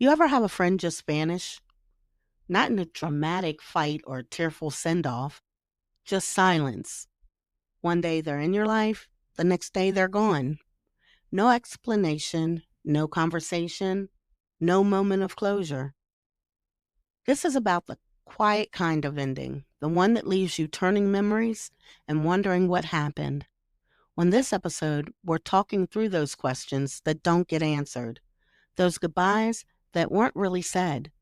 You ever have a friend just vanish? Not in a dramatic fight or tearful send off, just silence. One day they're in your life, the next day they're gone. No explanation, no conversation, no moment of closure. This is about the quiet kind of ending, the one that leaves you turning memories and wondering what happened. On this episode, we're talking through those questions that don't get answered, those goodbyes that weren't really said.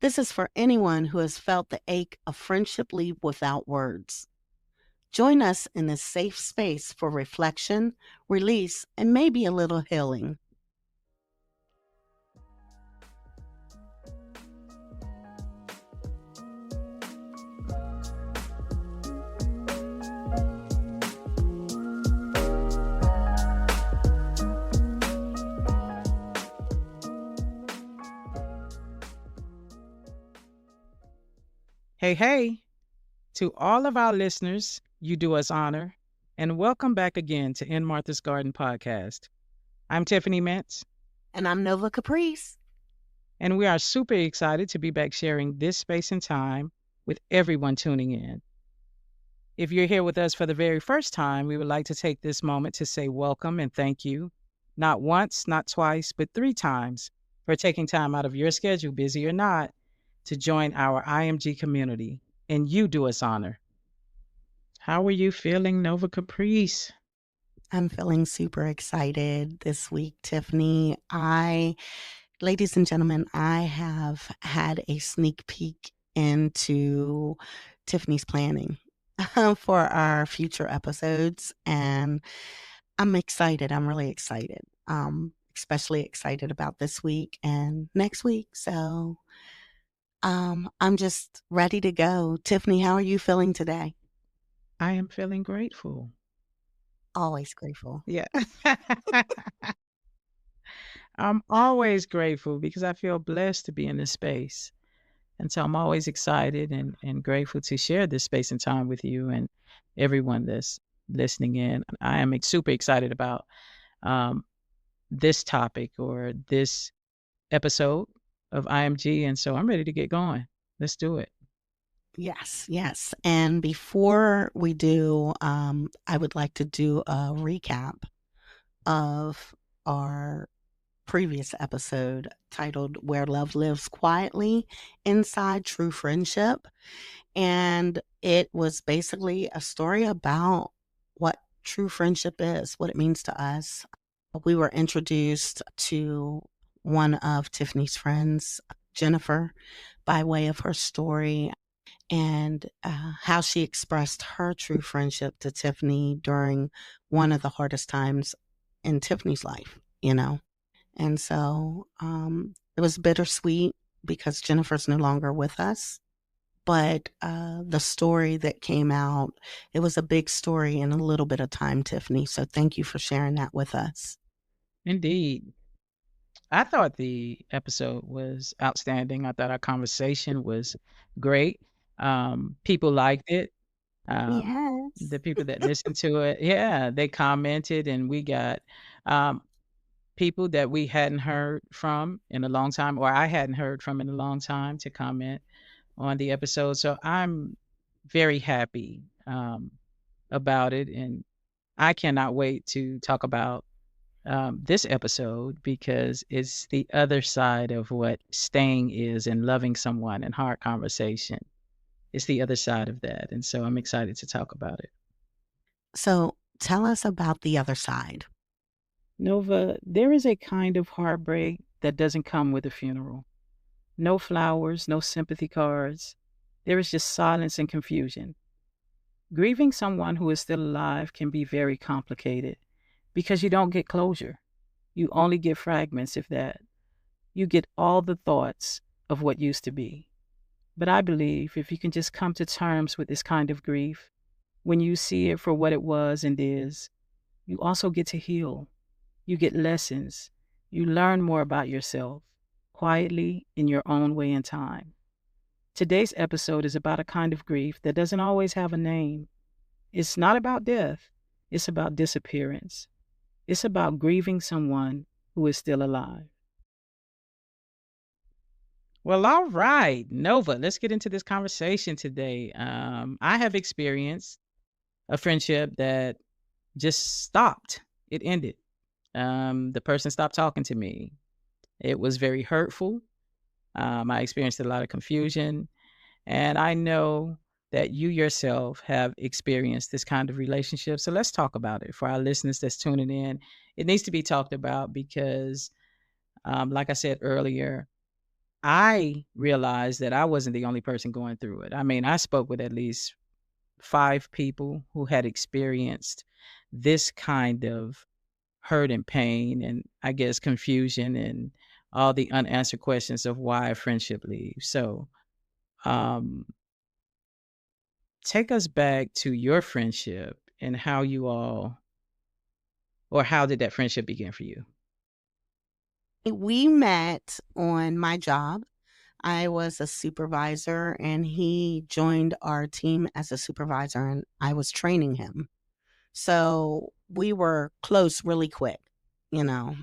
This is for anyone who has felt the ache of friendship leave without words. Join us in this safe space for reflection, release, and maybe a little healing. Hey, hey, to all of our listeners, you do us honor, and welcome back again to In Martha's Garden podcast. I'm Tiffany Mintz, And I'm Nova Caprice. and we are super excited to be back sharing this space and time with everyone tuning in. If you're here with us for the very first time, we would like to take this moment to say welcome and thank you, not once, not twice, but 3 times for taking time out of your schedule, busy or not, to join our IMG community, and you do us honor. How are you feeling, Nova Caprice? I'm feeling super excited this week, Tiffany. Ladies and gentlemen, I have had a sneak peek into Tiffany's planning for our future episodes, and I'm excited. I'm really excited. Especially excited about this week and next week. So, I'm just ready to go. Tiffany, how are you feeling today? I am feeling grateful. Always grateful. Yeah. I'm always grateful because I feel blessed to be in this space. And so I'm always excited and grateful to share this space and time with you and everyone that's listening in. I am super excited about um, this topic or this episode of IMG. And so I'm ready to get going. Let's do it. Yes, yes. And before we do, I would like to do a recap of our previous episode titled Where Love Lives Quietly Inside True Friendship. And it was basically a story about what true friendship is, what it means to us. We were introduced to one of Tiffany's friends, Jennifer, by way of her story and how she expressed her true friendship to Tiffany during one of the hardest times in Tiffany's life. And so it was bittersweet because Jennifer's no longer with us. But the story that came out, it was a big story in a little bit of time, Tiffany. So thank you for sharing that with us. Indeed. I thought the episode was outstanding. I thought our conversation was great. People liked it. The Yes. people that listened to it, yeah, they commented, and we got um, people that we hadn't heard from in a long time, or I hadn't heard from in a long time, to comment on the episode. So I'm very happy about it, and I cannot wait to talk about this episode because it's the other side of what staying is and loving someone and hard conversation. It's the other side of that. And so I'm excited to talk about it. So tell us about the other side. Nova, there is a kind of heartbreak that doesn't come with a funeral. No flowers, no sympathy cards. There is just silence and confusion. Grieving someone who is still alive can be very complicated because you don't get closure. You only get fragments, if that. You get all the thoughts of what used to be. But I believe if you can just come to terms with this kind of grief, when you see it for what it was and is, you also get to heal. You get lessons. You learn more about yourself, quietly in your own way and time. Today's episode is about a kind of grief that doesn't always have a name. It's not about death. It's about disappearance. It's about grieving someone who is still alive. Well, all right, Nova, let's get into this conversation today. I have experienced a friendship that just stopped. It ended. The person stopped talking to me. It was very hurtful. I experienced a lot of confusion. And I know that you yourself have experienced this kind of relationship. So let's talk about it for our listeners that's tuning in. It needs to be talked about because, like I said earlier, I realized that I wasn't the only person going through it. I mean, I spoke with at least five people who had experienced this kind of hurt and pain, and I guess confusion and all the unanswered questions of why a friendship leaves. So, um, take us back to your friendship and how you all, or how did that friendship begin for you? We met on my job. I was a supervisor and he joined our team as a supervisor and I was training him. So we were close really quick, you know,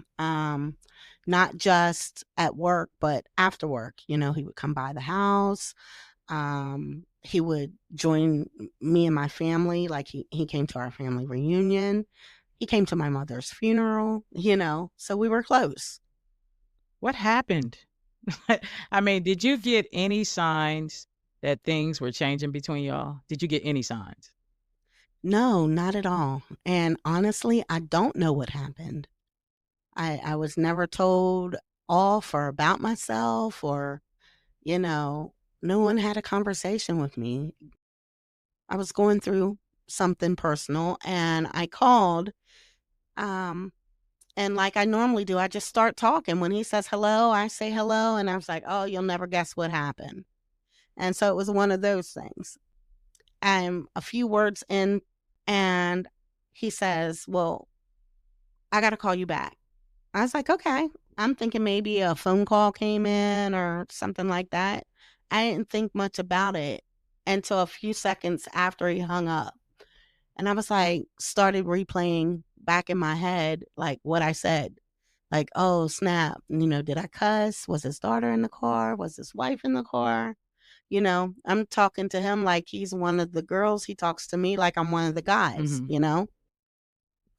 not just at work, but after work. He would come by the house. He would join me and my family. Like he came to our family reunion. He came to my mother's funeral, so we were close. What happened? I mean, did you get any signs that things were changing between y'all? Did you get any signs? No, not at all. And honestly, I don't know what happened. I was never told off or about myself or, you know, no one had a conversation with me. I was going through something personal and I called. Um, and like I normally do, I just start talking. When he says hello, I say hello. And I was like, oh, you'll never guess what happened. And so it was one of those things. I'm a few words in and he says, well, I got to call you back. I was like, "Okay." I'm thinking maybe a phone call came in or something like that. I didn't think much about it until a few seconds after he hung up. And I was like, started replaying back in my head, like what I said. Like, oh, snap. Did I cuss? Was his daughter in the car? Was his wife in the car? I'm talking to him like he's one of the girls. He talks to me like I'm one of the guys, Mhm.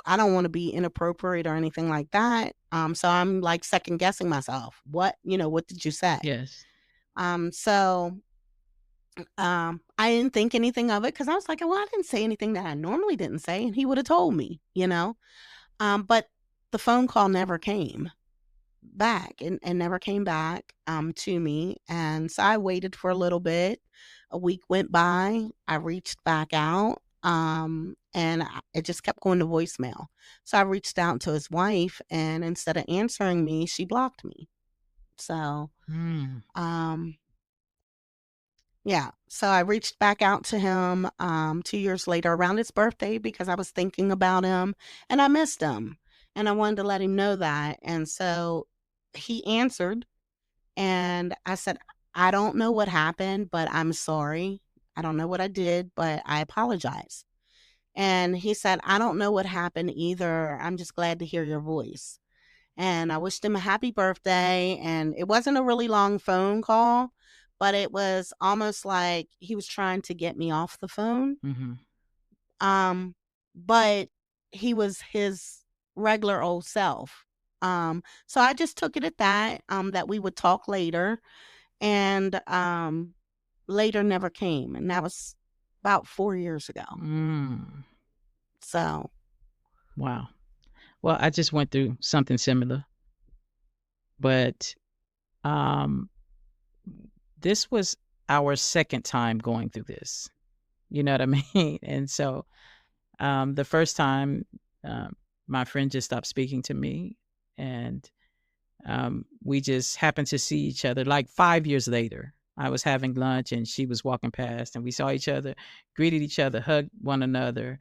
I don't wanna be inappropriate or anything like that, so I'm, like, second guessing myself. What did you say? Yes. So, I didn't think anything of it because I was like, "Well, I didn't say anything that I normally didn't say, and he woulda told me?" But the phone call never came back and never came back, to me, and so I waited for a little bit. A week went by, I reached back out, and it just kept going to voicemail. So I reached out to his wife, and instead of answering me, she blocked me. So, Mm. um, yeah, so I reached back out to him, 2 years later around his birthday because I was thinking about him, and I missed him, and I wanted to let him know that, and so he answered. And I said, "I don't know what happened, but I'm sorry. I don't know what I did, but I apologize." And he said, "I don't know what happened either. I'm just glad to hear your voice." And I wished him a happy birthday. And it wasn't a really long phone call, but it was almost like he was trying to get me off the phone. Mhm. Um, but he was his regular old self. So I just took it at that, that we would talk later and, later never came, and that was about 4 years ago. Mm. So Wow. Well, I just went through something similar, but, um, this was our second time going through this. You know what I mean? And so, the first time, um, my friend just stopped speaking to me, and we just happened to see each other like 5 years later. I was having lunch and she was walking past, and we saw each other, greeted each other, hugged one another,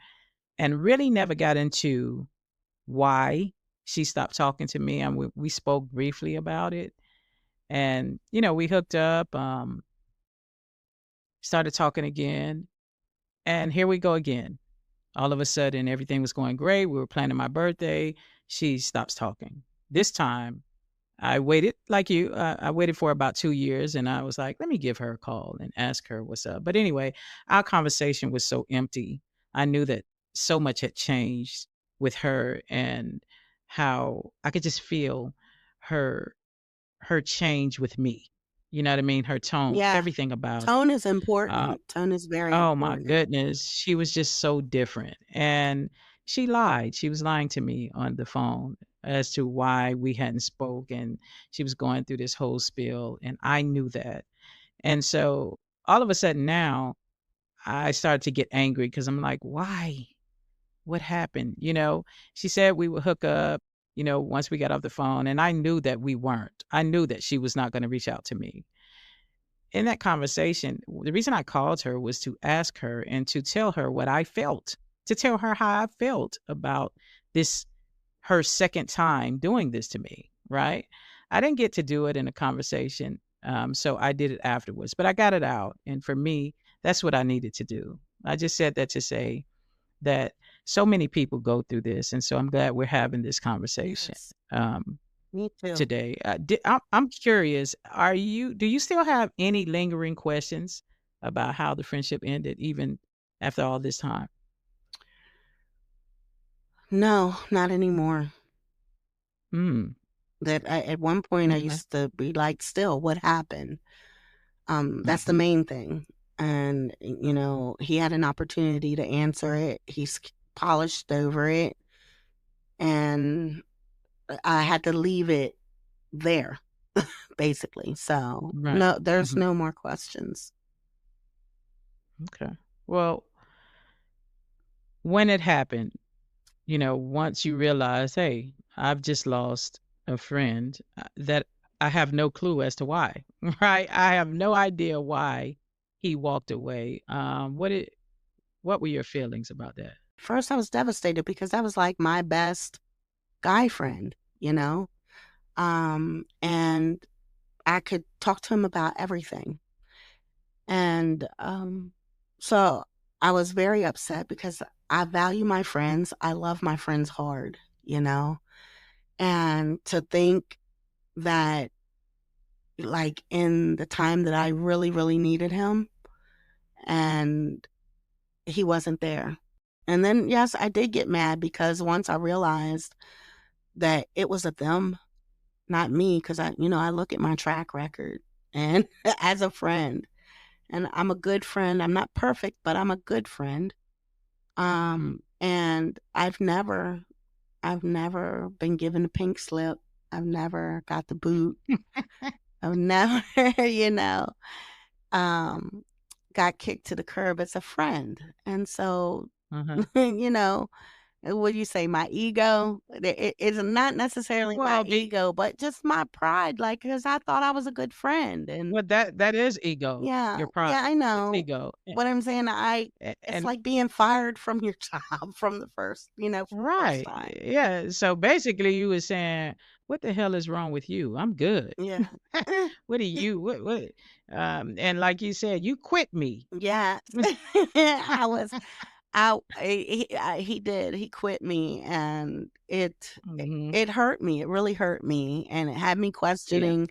and really never got into why she stopped talking to me. And we spoke briefly about it. And, we hooked up, started talking again. And here we go again. All of a sudden, everything was going great. We were planning my birthday. She stops talking. This time, I waited like you, I waited for about 2 years, and I was like, "Let me give her a call and ask her what's up." But anyway, our conversation was so empty. I knew that so much had changed with her and how I could just feel her her change with me. You know what I mean? Her tone, Yeah. everything about Tone is uh important. Tone is very oh my important. goodness, she was just so different, and she lied. She was lying to me on the phone as to why we hadn't spoke, and she was going through this whole spiel, and I knew that. And so, all of a sudden now, I started to get angry because 'cause I'm like, "Why? What happened?" You know? She said we would hook up, once we got off the phone, and I knew that we weren't. I knew that she was not gonna reach out to me. In that conversation, the reason I called her was to ask her and to tell her what I felt, to tell her how I felt about this, her second time doing this to me, right? I didn't get to do it in a conversation, so I did it afterwards, but I got it out. And for me, that's what I needed to do. I just said that to say that so many people go through this. And so I'm glad we're having this conversation. Yes. Um, Me too. Today. I'm curious, do you still have any lingering questions about how the friendship ended even after all this time? No, not anymore. Mm, That at one point I okay. used to be like, still, what happened? That's the Mhm. main thing. And he had an opportunity to answer it. He's polished over it, and I had to leave it there, basically. So Right. no, there's Mhm. no more questions. Okay. Well, when it happened, once you realize, "Hey, I've just lost a friend," that I have no clue as to why, right? I have no idea why he walked away. What were your feelings about that? First, I was devastated because that was like my best guy friend, and I could talk to him about everything. And so I was very upset because I value my friends. I love my friends hard, you know? And to think that, like, in the time that I really, really needed him, and he wasn't there. And then, yes, I did get mad because once I realized that it was a them, not me, because I look at my track record and as a friend, and I'm a good friend. I'm not perfect, but I'm a good friend. And I've never been given a pink slip. I've never got the boot. I've never, you know, um, got kicked to the curb as a friend. And so, Uh-huh. you know, what do you say? My ego? It's not necessarily my Well, ego, but just my pride. Like, because I thought I was a good friend, and that is ego, yeah, your pride, yeah, I that's know. ego, What I'm saying, it's and like being fired from your job from the first right, time. yeah, so basically you were saying, "What the hell is wrong with you? I'm good. Yeah. What are you what" and like you said, "You quit me." Yes. I was he did. He quit me, and Mhm, it hurt me. It really hurt me, and it had me yeah, questioning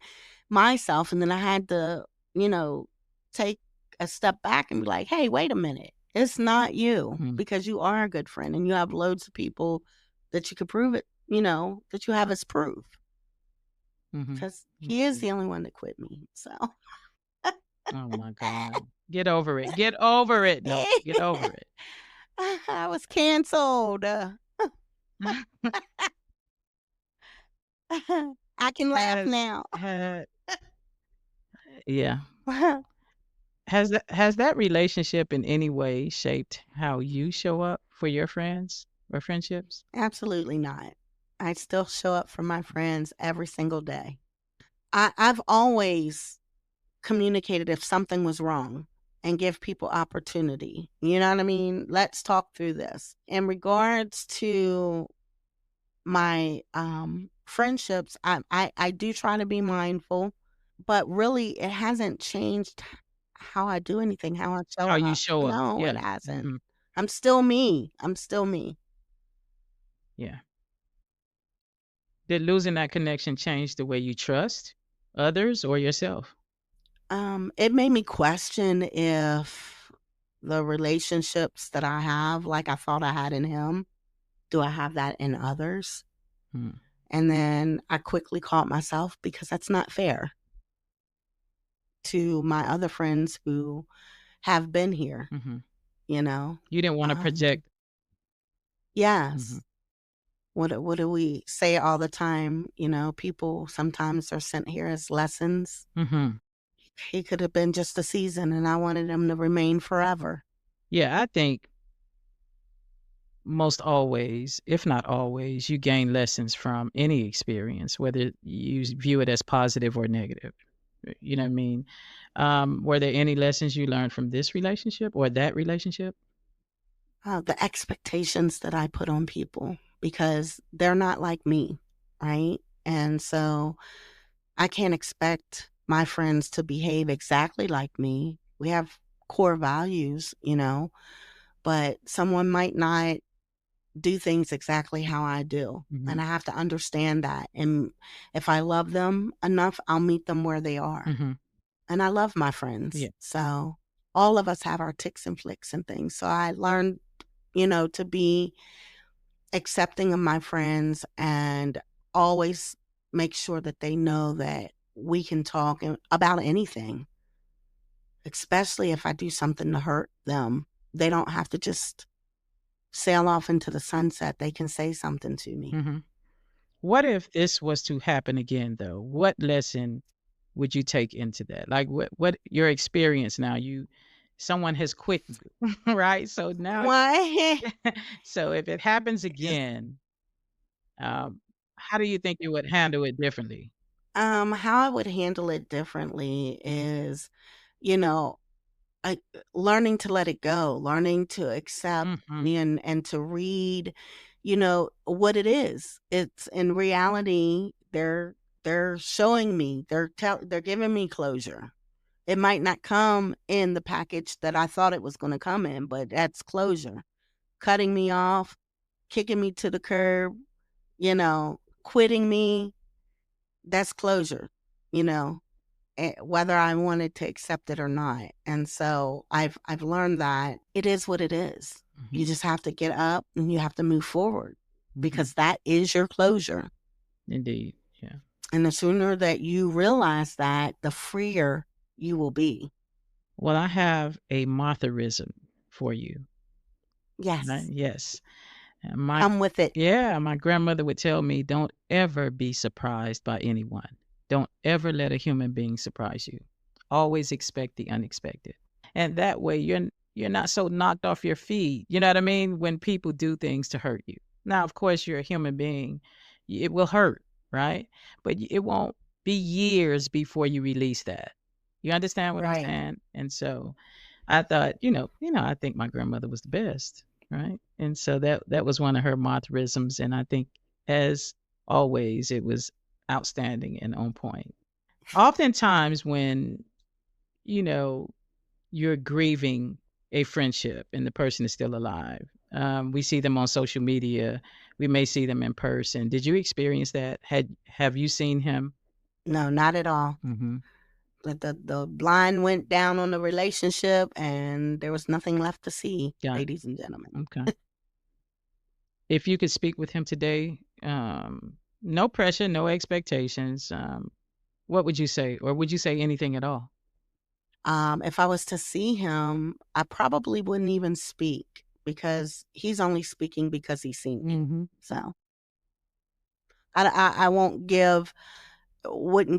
myself, and then I had to, you know, take a step back and be like, "Hey, wait a minute. It's not you, mhm, because you are a good friend and you have loads of people that you could prove it, that you have as proof." mhm, Because he is okay. the only one that quit me. So Oh my god. Get over it, get over it, no, get over it. I was canceled. I can laugh Has now. had yeah. Has that relationship in any way shaped how you show up for your friends or friendships? Absolutely not. I still show up for my friends every single day. I've always communicated if something was wrong and give people opportunity. You know what I mean? Let's talk through this. In regards to my friendships, I do try to be mindful, but really it hasn't changed how I do anything, how I show How you up. show up, No, it yeah, hasn't. mhm, I'm still me. I'm still me. yeah. Did losing that connection change the way you trust others or yourself? It made me question if the relationships that I have, like I thought I had in him, do I have that in others? Mm, And then I quickly caught myself because that's not fair to my other friends who have been here, mhm. you know? You didn't wanna Um, project. Mhm, yes. What do we say all the time? People sometimes are sent here as lessons. mhm. He could have been just a season, and I wanted him to remain forever. Yeah, I think most always, if not always, you gain lessons from any experience, whether you view it as positive or negative. You know what I mean? Were there any lessons you learned from this relationship or that relationship? The expectations that I put on people because they're not like me, right? And so I can't expect my friends to behave exactly like me. We have core values, but someone might not do things exactly how I do. Mhm, And I have to understand that. And if I love them enough, I'll meet them where they are. mhm. And I love my friends. Yeah. So all of us have our ticks and flicks and things. So I learned, to be accepting of my friends and always make sure that they know that we can talk about anything, especially if I do something to hurt them. They don't have to just sail off into the sunset. They can say something to me. Mhm. What if this was to happen again, though? What lesson would you take into that? Like, what your experience now, someone has quit you, right? So now Why? so if it happens again, um, how do you think you would handle it differently? How I would handle it differently is, you know, I learning to let it go, learning to accept Mhm, and to read, what it is. It's in reality, they're showing me, they're giving me closure. It might not come in the package that I thought it was going to come in, but that's closure. Cutting me off, kicking me to the curb, quitting me, that's closure, you know whether I wanted to accept it or not. And so I've learned that it is what it is. mhm, You just have to get up and you have to move forward mhm. because that is your closure. Indeed, yeah. And the sooner that you realize that, the freer you will be. Well, I have a Martharism for you, right? Yes. Yes. And my Come with it. yeah, my grandmother would tell me, "Don't ever be surprised by anyone. Don't ever let a human being surprise you. Always expect the unexpected." And that way you're not so knocked off your feet, you know what I mean, when people do things to hurt you. Now, of course, you're a human being. It will hurt, right? But it won't be years before you release that. You understand what I'm Right. saying? And so I thought, I think my grandmother was the best, right? And so that was one of her mannerisms, and I think, as always, it was outstanding and on point. Oftentimes when, you know, you're grieving a friendship and the person is still alive, we see them on social media, we may see them in person. Did you experience that? Have you seen him? No, not at all. Mhm. The blind went down on the relationship and there was nothing left to see, Got ladies and gentlemen. okay. If you could speak with him today, no pressure, no expectations, what would you say? Or would you say anything at all? If I was to see him, I probably wouldn't even speak because he's only speaking because he's seen me. Mhm. So I wouldn't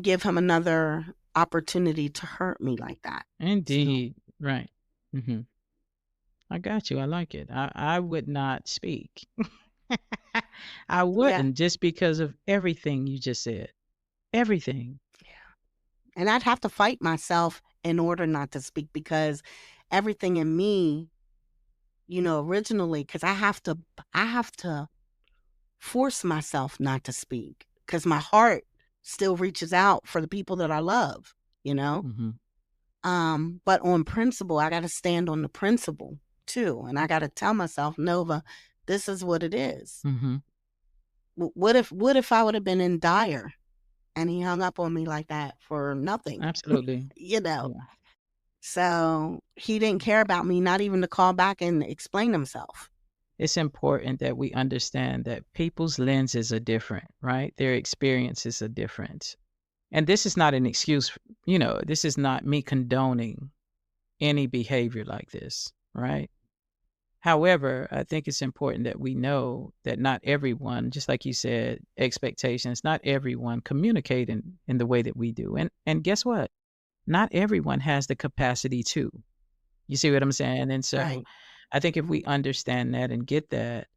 give him another opportunity to hurt me like that. So Indeed. Right. Mhm. I got you, I like it. I would not speak. I yeah, wouldn't, just because of everything you just said. Everything. and I'd have to fight myself in order not to speak because everything in me, originally, because I have to force myself not to speak because my heart still reaches out for the people that I love, you know? Mhm. But on principle, I gotta stand on the principle too. And I gotta tell myself, Nova, this is what it is. Mhm. What if I would have been in dire and he hung up on me like that for nothing, Absolutely. you know? Yeah. So he didn't care about me, not even to call back and explain himself. It's important that we understand that people's lenses are different, right? Their experiences are different. And this is not an excuse, this is not me condoning any behavior like this, right? However, I think it's important that we know that not everyone, just like you said, expectations, not everyone communicate in the way that we do. And guess what? Not everyone has the capacity to. You see what I'm saying? And so Right. I think if we understand that and get that,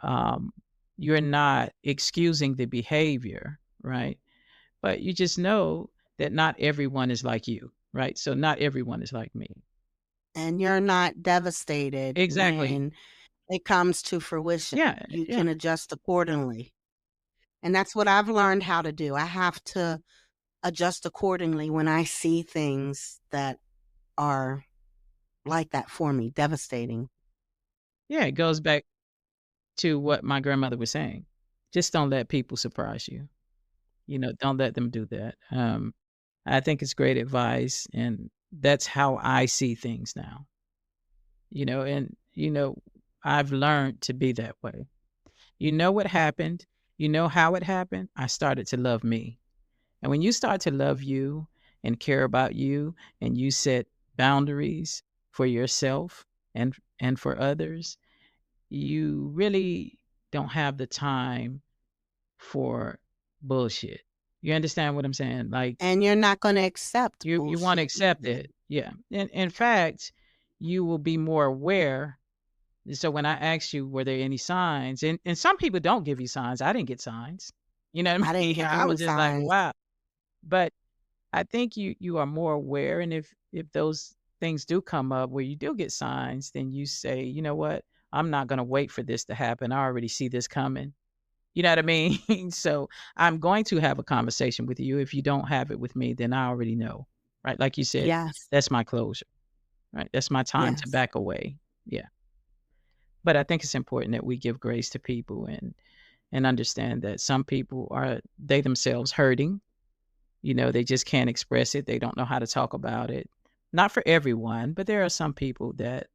um, you're not excusing the behavior, right? But you just know that not everyone is like you, right? So not everyone is like me. And you're not devastated Exactly. when it comes to fruition. Yeah, You yeah. can adjust accordingly. And that's what I've learned how to do. I have to adjust accordingly when I see things that are like that for me, devastating. Yeah, it goes back to what my grandmother was saying. Just don't let people surprise you. Don't let them do that. I think it's great advice, and that's how I see things now. And I've learned to be that way. You know what happened, you know how it happened. I started to love me. And when you start to love you and care about you and you set boundaries for yourself and for others, you really don't have the time for bullshit. You understand what I'm saying? Like And you're not gonna accept you want to bullshit accept either. it. Yeah. And in fact, you will be more aware. So when I asked you, were there any signs? And some people don't give you signs. I didn't get signs. You know what I I didn't mean? get I any was just like, signs. wow. But I think you are more aware, and if those things do come up where you do get signs, then you say, "You know what? I'm not gonna wait for this to happen. I already see this coming." You know what I mean? So, I'm going to have a conversation with you. If you don't have it with me, then I already know, right? Like you said, Yes, that's my closure, right? That's my time to yes, back away. Yeah. But I think it's important that we give grace to people and understand that some people are they themselves hurting. They just can't express it. They don't know how to talk about it. Not for everyone, but there are some people that,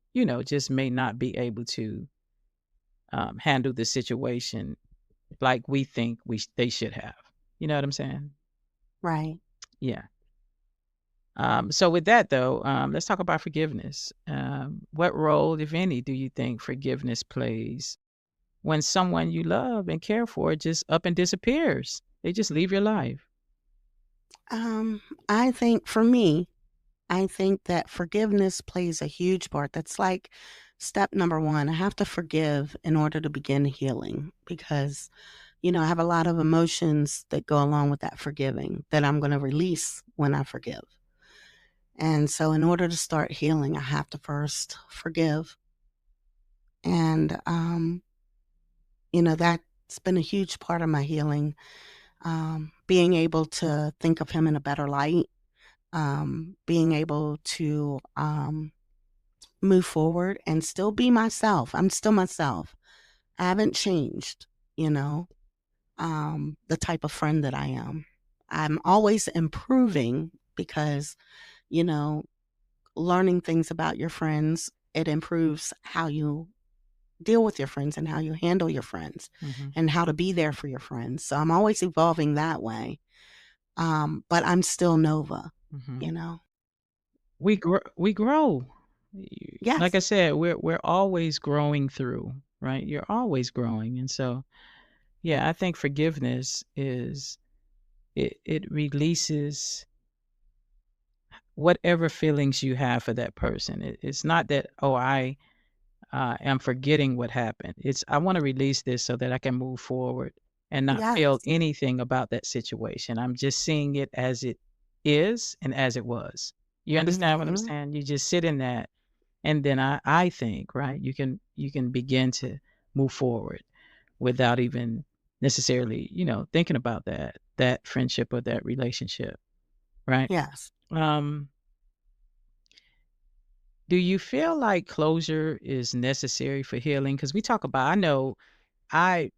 just may not be able to handle the situation like we think they should have. You know what I'm saying? right. Yeah. So with that though, let's talk about forgiveness. What role, if any, do you think forgiveness plays when someone you love and care for just up and disappears? They just leave your life. Um, I think for me, I think that forgiveness plays a huge part. That's like step number 1. I have to forgive in order to begin healing because, I have a lot of emotions that go along with that forgiving that I'm gonna release when I forgive. And so in order to start healing, I have to first forgive. And, that's been a huge part of my healing, being able to think of him in a better light, being able to, move forward and still be myself. I'm still myself. I haven't changed, you know, the type of friend that I am. I'm always improving because, you know, learning things about your friends, it improves how you deal with your friends and how you handle your friends Hmm. and how to be there for your friends. So I'm always evolving that way. But I'm still Nova, Hmm. you know? We grow. Like I Yes. said, we're always growing through, right? You're always growing. And so, yeah, I think forgiveness is it releases whatever feelings you have for that person. It's not that, oh, I am forgetting what happened. It's I want to release this so that I can move forward and not feel Yes. anything about that situation. I'm just seeing it as it is and as it was. You understand what I'm Mhm. saying? You just sit in that, and then I think, right, you can begin to move forward without even necessarily, thinking about that friendship or that relationship, right? Yes. Um, do you feel like closure is necessary for healing? Because we talk about, I know I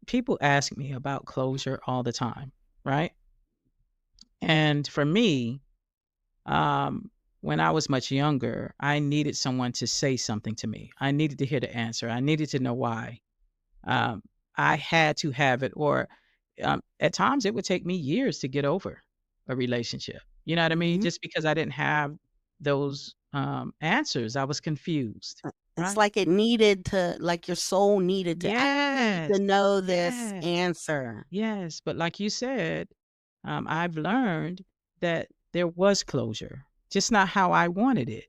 people ask me about closure all the time, right? And for me, um, when I was much younger, I needed someone to say something to me. I needed to hear the answer. I needed to know why. Um, I had to have it, or at times it would take me years to get over a relationship. You know what I mean? Mhm. Just because I didn't have those answers, I was confused. It's Right? like it needed to like your soul needed to, "I need to Yes. know this Yes. answer." Yes, but like you said, I've learned that there was closure, just not how I wanted it.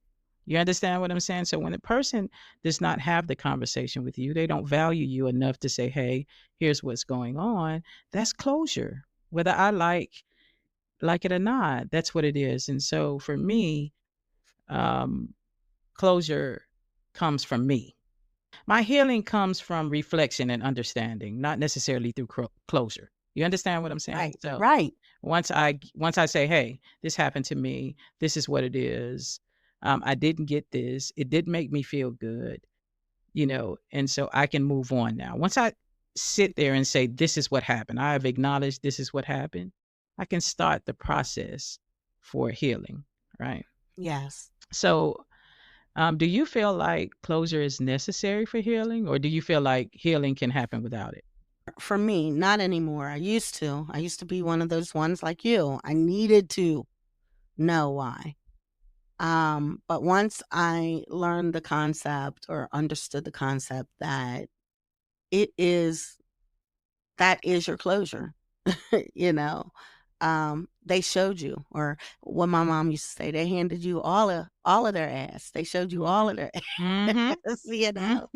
You understand what I'm saying? So when a person does not have the conversation with you, they don't value you enough to say, "Hey, here's what's going on." That's closure. Whether I like it or not, that's what it is. And so for me, um, closure comes from me. My healing comes from reflection and understanding, not necessarily through closure. You understand what I'm saying? Right, So right. once I say, "Hey, this happened to me. This is what it is. I didn't get this. It didn't make me feel good." And so I can move on now. Once I sit there and say, "This is what happened. I have acknowledged this is what happened," I can start the process for healing. Right. Yes. So do you feel like closure is necessary for healing, or do you feel like healing can happen without it? For me, not anymore. I used to. I used to be one of those ones like you. I needed to know why. But once I learned the concept or understood the concept that it is that is your closure, you know. They showed you, or what my mom used to say, they handed you all of their ass. They showed you all of their Mhm. ass, you Mm. know.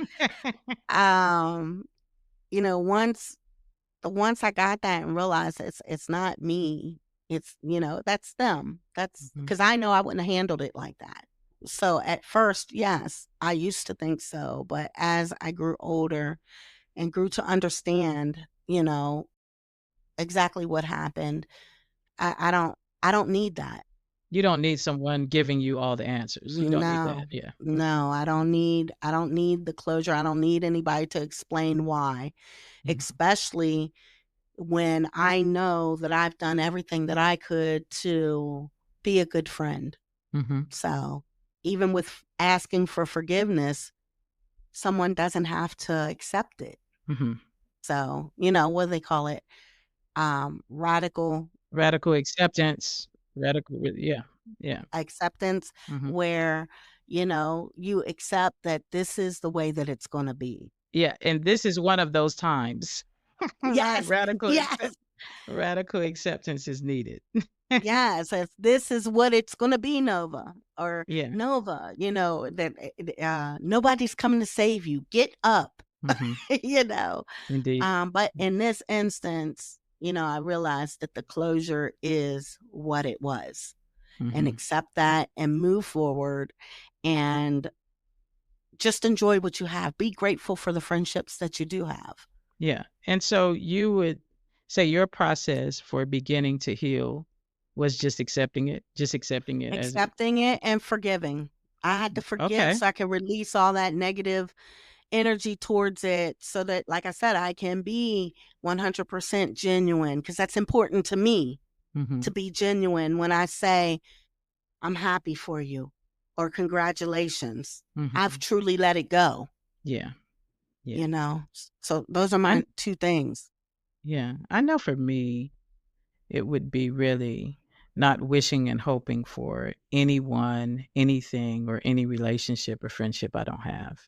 Um, once I got that and realized it's not me, that's them. That's Mhm. because I know I wouldn't have handled it like that. So at first, yes, I used to think so, but as I grew older and grew to understand, exactly what happened, I don't need that. You don't need someone giving you all the answers. You don't need that. No. Yeah. No, I don't need the closure. I don't need anybody to explain why, Mhm. especially when I know that I've done everything that I could to be a good friend. Mhm. So, even with asking for forgiveness, someone doesn't have to accept it. Mhm. So, what do they call it? Radical Radical acceptance, yeah, yeah. acceptance, Mhm. where, you accept that this is the way that it's going to be. Yeah, and this is one of those times. Right, Yes. Yes. radical acceptance is needed. Yes, if this is what it's gonna be, Nova, or Yeah. Nova, that, nobody's coming to save you. Get up, Mhm. you know? Indeed. But in this instance, I realized that the closure is what it was, and Mhm. accept that and move forward and just enjoy what you have. Be grateful for the friendships that you do have. Yeah, and so you would say your process for beginning to heal was just accepting it as Accepting it and forgiving. I had to forgive okay. so I could release all that negative energy towards it so that, like I said, I can be 100% genuine because that's important to me to Mhm. be genuine when I say, I'm happy for you or congratulations. I've Mhm. truly let it go, Yeah, yeah. So those are I my two things. yeah, I know for me, it would be really not wishing and hoping for anyone, anything, or any relationship or friendship I don't have.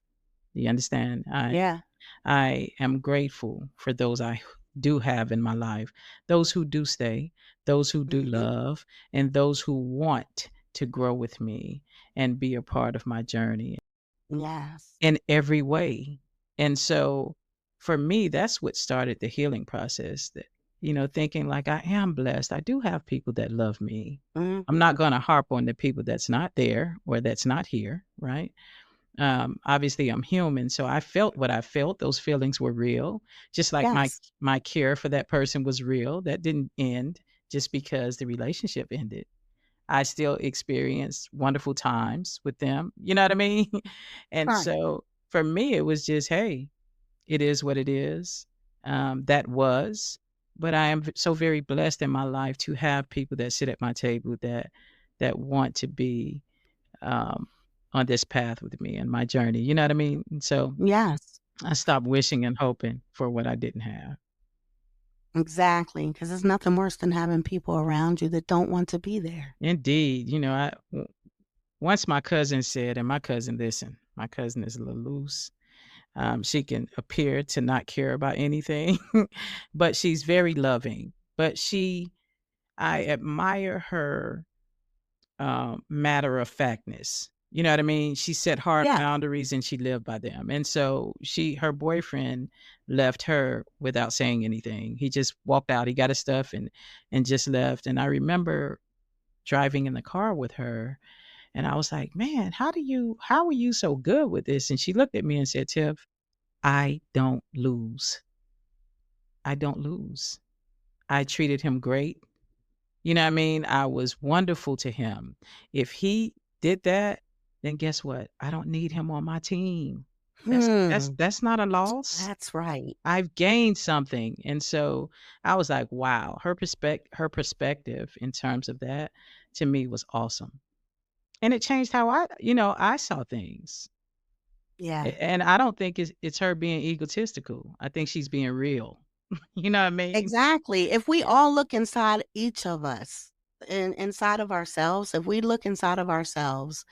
You understand? Yeah. I am grateful for those I do have in my life, those who do stay, those who do Hmm. love, and those who want to grow with me and be a part of my journey Yes. in every way. And so for me, that's what started the healing process that, thinking like I am blessed. I do have people that love me. I'm Hmm. not going to harp on the people that's not there or that's not here, right? Obviously I'm human, so I felt what I felt. Those feelings were real, just like my Yes. my care for that person was real. That didn't end just because the relationship ended. I still experienced wonderful times with them. You know what I mean? And Right. so for me, it was just, hey, it is what it is. that was. But I am so very blessed in my life to have people that sit at my table that want to be um, on this path with me and my journey. You know what I mean? And so Yes, I stopped wishing and hoping for what I didn't have. exactly. Because there's nothing worse than having people around you that don't want to be there. Indeed, once my cousin said, and my cousin, listen, my cousin is a little loose. She can appear to not care about anything, but she's very loving. I admire her matter of factness. You know what I mean? She set hard Yeah. boundaries and she lived by them. And so her boyfriend left her without saying anything. He just walked out. He got his stuff and just left. And I remember driving in the car with her and I was like, "Man, how are you so good with this?" And she looked at me and said, "Tiff, I don't lose. I don't lose. I treated him great. You know what I mean? I was wonderful to him. If he did that, then guess what? I don't need him on my team. Hmm. That's not a loss. That's right. I've gained something." And so I was like, wow, her perspective in terms of that to me was awesome. And it changed how I saw things. Yeah. And I don't think it's her being egotistical. I think she's being real. You know what I mean? Exactly. If we Yeah. all look inside each of us, inside of ourselves, if we look inside of ourselves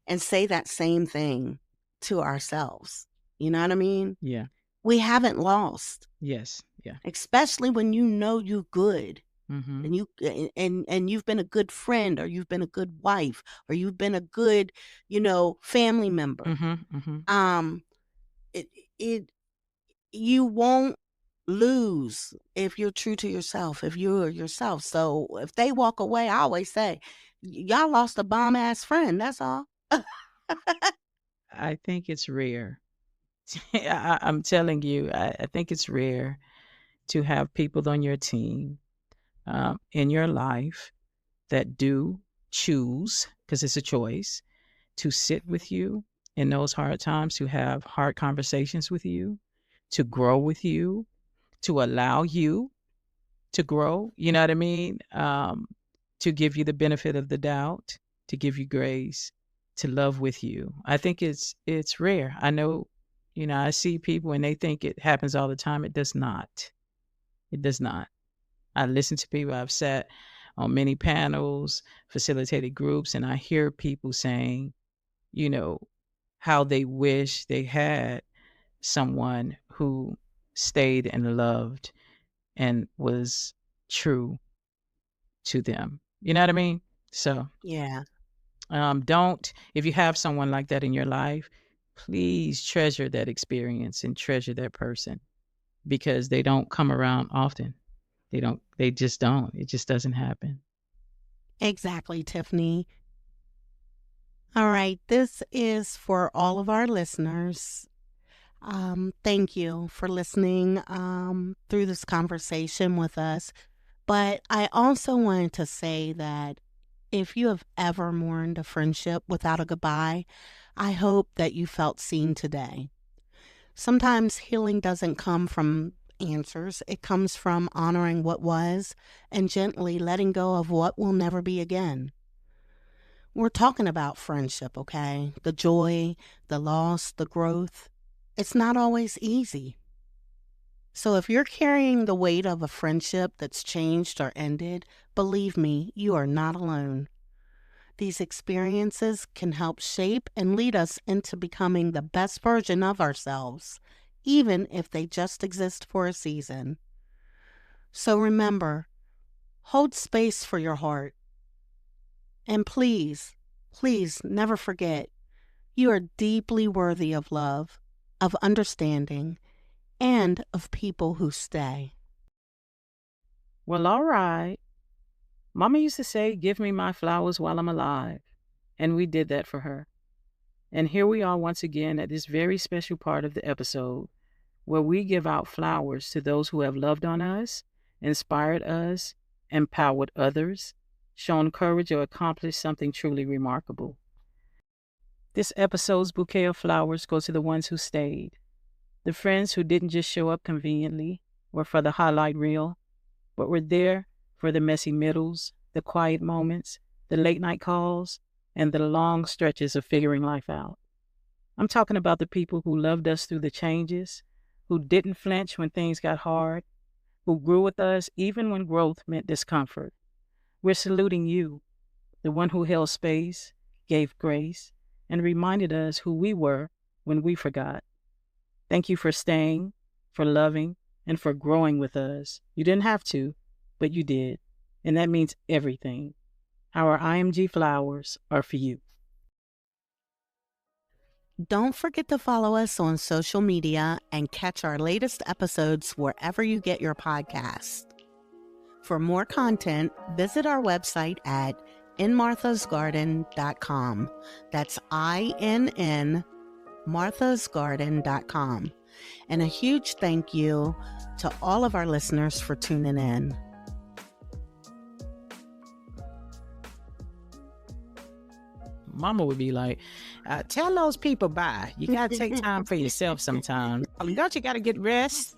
and say that same thing to ourselves, you know what I mean? Yeah. We haven't lost, Yes. Yeah. especially when you know you're good Mhm. and and you've been a good friend or you've been a good wife or you've been a good, family member. Mhm. Mhm. Um it it you won't lose if you're true to yourself, if you're yourself. So if they walk away, I always say, Y'all lost a bomb ass friend. That's all." I think it's rare. I'm telling you, I think it's rare to have people on your team, in your life that do choose, because it's a choice, to sit with you in those hard times, to have hard conversations with you, to grow with you, to allow you to grow, you know what I mean? To give you the benefit of the doubt, to give you grace, to love with you. I think it's rare. I know, I see people and they think it happens all the time. It does not. It does not. I listen to people. I've sat on many panels, facilitated groups, and I hear people saying, you know, how they wish they had someone who stayed and loved and was true to them. You know what I mean? So, Yeah, don't if you have someone like that in your life, please treasure that experience and treasure that person because they don't come around often. They just don't. It just doesn't happen. exactly, Tiffany. All right. This is for all of our listeners. Thank you for listening through this conversation with us. But I also wanted to say that if you have ever mourned a friendship without a goodbye, I hope that you felt seen today. Sometimes healing doesn't come from answers, it comes from honoring what was and gently letting go of what will never be again. We're talking about friendship, okay? The joy, the loss, the growth. It's not always easy. So if you're carrying the weight of a friendship that's changed or ended, believe me, you are not alone. These experiences can help shape and lead us into becoming the best version of ourselves, even if they just exist for a season. So remember, hold space for your heart. And please, please never forget you are deeply worthy of love, of understanding, and of people who stay. Well, all right. Mama used to say, "Give me my flowers while I'm alive." And we did that for her. And here we are once again at this very special part of the episode where we give out flowers to those who have loved on us, inspired us, empowered others, shown courage, or accomplished something truly remarkable. This episode's bouquet of flowers goes to the ones who stayed, the friends who didn't just show up conveniently, or for the highlight reel, but we're there for the messy middles, the quiet moments, the late night calls, and the long stretches of figuring life out. I'm talking about the people who loved us through the changes, who didn't flinch when things got hard, who grew with us even when growth meant discomfort. We're saluting you, the one who held space, gave grace, and reminded us who we were when we forgot. Thank you for staying, for loving, and for growing with us. You didn't have to, but you did. And that means everything. Our IMG flowers are for you. Don't forget to follow us on social media and catch our latest episodes wherever you get your podcasts. For more content, visit our website at inmarthasgarden.com. That's INN marthasgarden.com. And a huge thank you to all of our listeners for tuning in. Mama would be like, tell those people bye. You got to take time for yourself sometimes. Don't you got to get rest?